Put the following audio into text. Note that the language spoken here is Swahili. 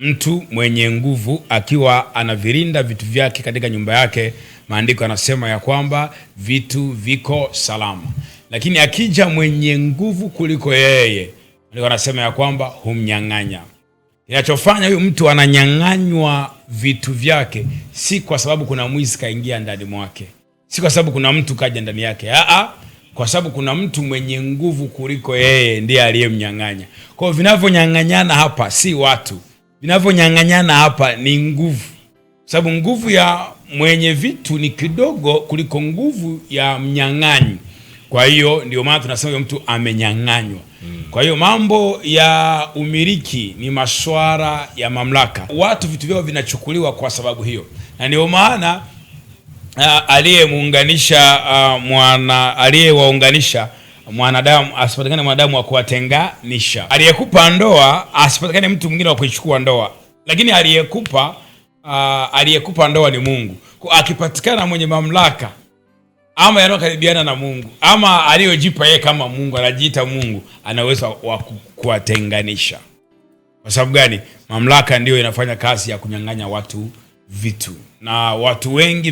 Mtu mwenye nguvu akiwa anavirinda vitu vyake katika nyumba yake, maandiko yanasema ya kwamba vitu viko salama. Lakini akija mwenye nguvu kuliko yeye, maandiko yanasema ya kwamba humnyang'anya. Kinachofanya huyu mtu ananyang'anywa vitu vyake si kwa sababu kuna mwizi kaingia ndani mwake, si kwa sababu kuna mtu kaja ndani yake, kwa sababu kuna mtu mwenye nguvu kuliko yeye ndiye aliyemnyang'anya. Kwa hivyo vinavyonyang'anyana hapa si watu, vinavyonyang'anyana hapa ni nguvu, sababu nguvu ya mwenye vitu ni kidogo kuliko nguvu ya mnyang'anyi. Kwa hiyo ndio maana tunasema huyo mtu amenyang'anywa. Kwa hiyo mambo ya umiliki ni masuala ya mamlaka. Watu vitu vyao vinachukuliwa kwa sababu hiyo, na ndio maana aliyewaunganisha mwanadamu asipatikane mwanadamu wa kuwatenganisha. Aliyekupa ndoa asipatikane mtu mwingine wa kuichukua ndoa, lakini aliyekupa ndoa ni Mungu. Kwa akipatikana mwenye mamlaka ama yanayokaribiana na Mungu ama aliyojipa yeye kama Mungu, anajiita Mungu, ana uwezo wa kuwatenganisha. Kwa sababu gani? Mamlaka ndio inafanya kazi ya kunyang'anya watu vitu, na watu wengi